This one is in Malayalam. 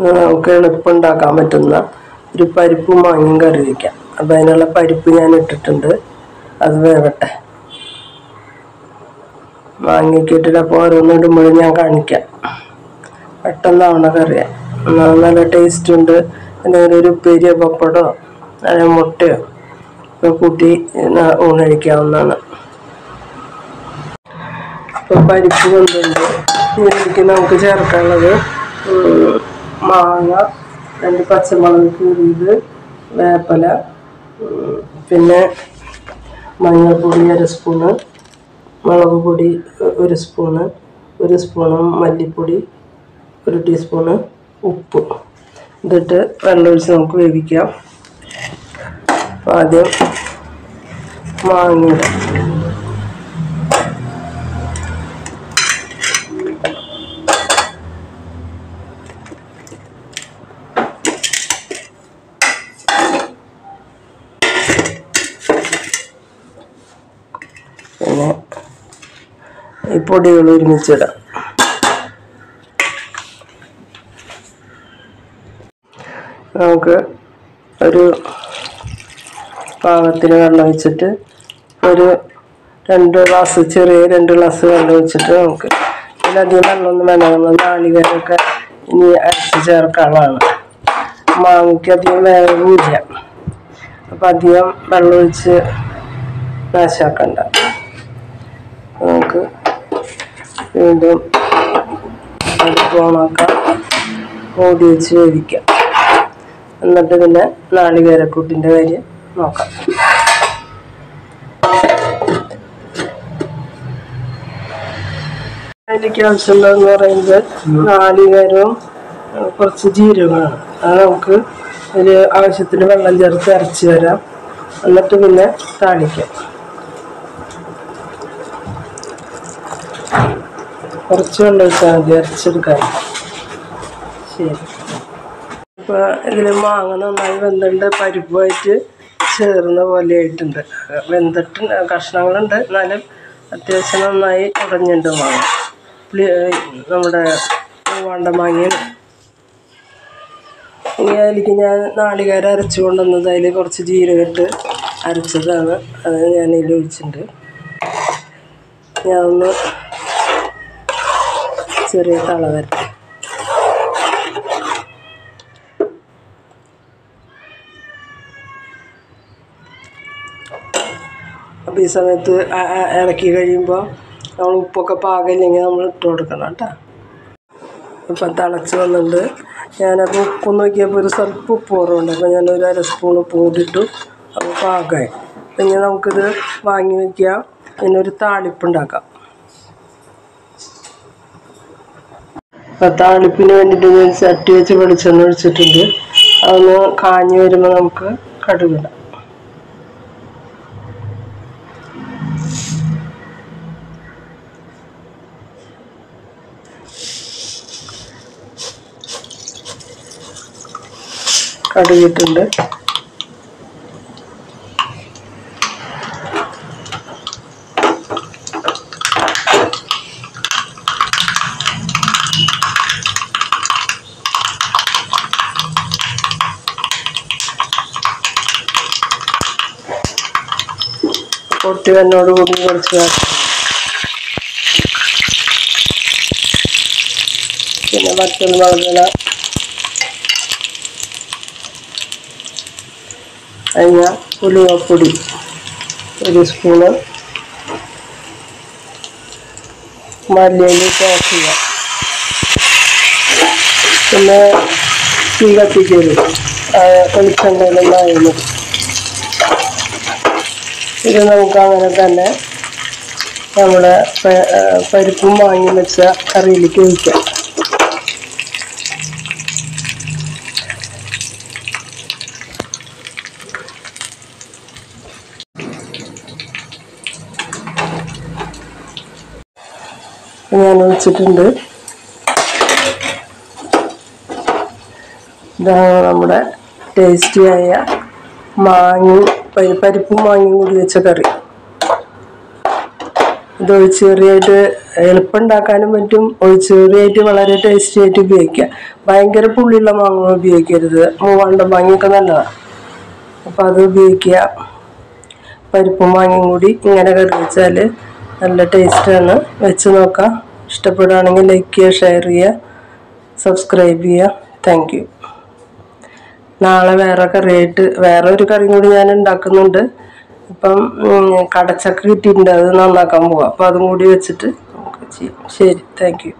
നമുക്ക് എളുപ്പമുണ്ടാക്കാൻ പറ്റുന്ന ഒരു പരിപ്പും മാങ്ങയും കറി വയ്ക്കാം. അപ്പം അതിനുള്ള പരിപ്പ് ഞാൻ ഇട്ടിട്ടുണ്ട്, അത് വേവട്ടെ. മാങ്ങയ്ക്ക് ഇട്ടിട്ട് അപ്പോൾ ഓരോന്നിടുമ്പോഴും ഞാൻ കാണിക്കാം. പെട്ടെന്നാവണ കറിയാണ്, നല്ല ടേസ്റ്റ് ഉണ്ട്. എന്തെങ്കിലും ഒരു ഉപ്പേരിയോ പപ്പടോ അല്ലെങ്കിൽ മുട്ടയോ ഒക്കെ കൂട്ടി ഊണഴിക്കാവുന്നതാണ്. ഇപ്പോൾ പരിപ്പ് കൊണ്ടുണ്ട്. ഇതിലേക്ക് നമുക്ക് ചേർക്കാനുള്ളത് മാങ്ങ, 2 പച്ചമുളക് കീറിയത്, വേപ്പില, പിന്നെ മഞ്ഞൾപ്പൊടി 1 സ്പൂണ്, മുളക് പൊടി 1 സ്പൂണ്, 1 സ്പൂണ് മല്ലിപ്പൊടി, 1 ടീസ്പൂണ് ഉപ്പ്. ഇതിട്ട് വെള്ളമൊഴിച്ച് നമുക്ക് വേവിക്കാം. ആദ്യം മാങ്ങ പിന്നെ ഈ പൊടികൾ ഒരുമിച്ചിടാം. നമുക്ക് ഒരു പാകത്തിന് വെള്ളം ഒഴിച്ചിട്ട് ഒരു 2 ഗ്ലാസ്, ചെറിയ 2 ഗ്ലാസ് വെള്ളം ഒഴിച്ചിട്ട് നമുക്ക് ഇതിലധികം വെള്ളമൊന്നും വേണ്ട. നമ്മൾ നാളികേരമൊക്കെ ഇനി അരച്ച് ചേർക്കാനുള്ളതാണ്. മാങ്ങയ്ക്ക് അധികം വേവില്ല, അപ്പം അധികം വെള്ളം ഒഴിച്ച് നാശാക്കണ്ട. നമുക്ക് വീണ്ടും അടുപ്പ് ഓണാക്കാം, മൂടി വെച്ച് വേവിക്കാം. എന്നിട്ട് പിന്നെ നാളികേരക്കൂട്ടിൻ്റെ കാര്യം നോക്കാം. അതിലേക്ക് ആവശ്യമുള്ളതെന്ന് പറയുന്നത് നാളികേരവും കുറച്ച് ജീരകമാണ്. അത് നമുക്ക് ഒരു ആവശ്യത്തിന് വെള്ളം ചേർത്ത് അരച്ച് തരാം. എന്നിട്ട് പിന്നെ താളിക്കാം. കുറച്ച് വെള്ളം ഒഴിച്ചാൽ മതി അരച്ചെടുക്കാൻ. ശരി, ഇപ്പോൾ ഇതിൽ മാങ്ങ നന്നായി വെന്തിട്ടുണ്ട്, പരിപ്പുമായിട്ട് ചേർന്ന പോലെ ആയിട്ടുണ്ട്. വെന്തിട്ട് കഷ്ണങ്ങളുണ്ട്, എന്നാലും അത്യാവശ്യം നന്നായി ഉടഞ്ഞിട്ടുണ്ട് മാങ്ങ. നമ്മുടെ മൂവാണ്ട മാങ്ങയും. ഇനി അതിലേക്ക് ഞാൻ നാളികേരം അരച്ചു കൊണ്ടുവന്നത്, അതിൽ കുറച്ച് ജീരകമിട്ട് അരച്ചതാണ്, അത് ഞാൻ ഇതിൽ ഒഴിച്ചിട്ടുണ്ട്. ഞാനൊന്ന് ചെറിയ തള വരട്ടെ. അപ്പോൾ ഈ സമയത്ത് ഇളക്കി കഴിയുമ്പോൾ നമ്മൾ ഉപ്പൊക്കെ പാകമില്ലെങ്കിൽ നമ്മൾ ഇട്ട് കൊടുക്കണം കേട്ടോ. ഇപ്പം തിളച്ച് വന്നിട്ടുണ്ട്. ഞാനപ്പോൾ ഉപ്പ് നോക്കിയപ്പോൾ ഒരു സ്വല്പം ഉപ്പ് കുറവുണ്ട്. അപ്പോൾ ഞാനൊരു 1/2 സ്പൂൺ ഉപ്പ് കൂടിയിട്ടു. അപ്പോൾ പാകമായി. പിന്നെ നമുക്കിത് വാങ്ങി വയ്ക്കാം. പിന്നെ ഒരു താളിപ്പുണ്ടാക്കാം. അപ്പോൾ താളിപ്പിന് വേണ്ടിയിട്ട് ഞാൻ ചട്ടി വെച്ച് വെളിച്ചെണ്ണ ഒഴിച്ചിട്ടുണ്ട്. അതൊന്ന് കാഞ്ഞ് വരുമ്പോൾ നമുക്ക് കടുകിടാം. കടുകിട്ടുണ്ട്. പൊട്ടി വന്നോടുകൂടി കുറച്ച് പിന്നെ വറ്റൽമുളകില, അതിന് ഉലുവപ്പൊടി 1 സ്പൂണ്, മല്ലിയില ഓഫ് ചെയ്യാം. പിന്നെ തീ കത്തിക്കരുത്, വെളിച്ചെണ്ണയിലൊന്നായിരുന്നു. ഇത് നമുക്ക് അങ്ങനെ തന്നെ നമ്മുടെ പരിപ്പും വാങ്ങി വെച്ച കറിയിലേക്ക് ഒഴിക്കാം. ഞാൻ ഒഴിച്ചിട്ടുണ്ട്. ഇതാണ് നമ്മുടെ ടേസ്റ്റിയായ മാങ്ങയും പരിപ്പും മാങ്ങയും കൂടി വെച്ച കറി. ഇത് ഒഴിച്ചുകറിയായിട്ട് എളുപ്പം ഉണ്ടാക്കാനും പറ്റും, ഒഴിച്ചുകറിയായിട്ട് വളരെ ടേസ്റ്റി ആയിട്ട് ഉപയോഗിക്കാം. ഭയങ്കര പുള്ളിയുള്ള മാങ്ങ ഉപയോഗിക്കരുത്, മൂവാണ്ടൻ മാങ്ങയൊക്കെ നല്ലതാണ്. അപ്പോൾ അത് ഉപയോഗിക്കുക. പരിപ്പും മാങ്ങയും കൂടി ഇങ്ങനെ കറി വെച്ചാൽ നല്ല ടേസ്റ്റാണ്. വെച്ച് നോക്കാം. ഇഷ്ടപ്പെടുകയാണെങ്കിൽ ലൈക്ക് ചെയ്യുക, ഷെയർ ചെയ്യുക, സബ്സ്ക്രൈബ് ചെയ്യുക. Thank you. നാളെ വേറെ ഒരു കറിയും കൂടി ഞാൻ ഉണ്ടാക്കുന്നുണ്ട്. ഇപ്പം കടച്ചക്ക കിട്ടിയിട്ടുണ്ട്, അത് നന്നാക്കാൻ പോവാം. അപ്പോൾ അതും കൂടി വെച്ചിട്ട് നമുക്ക് ചെയ്യാം. ശരി, താങ്ക് യു.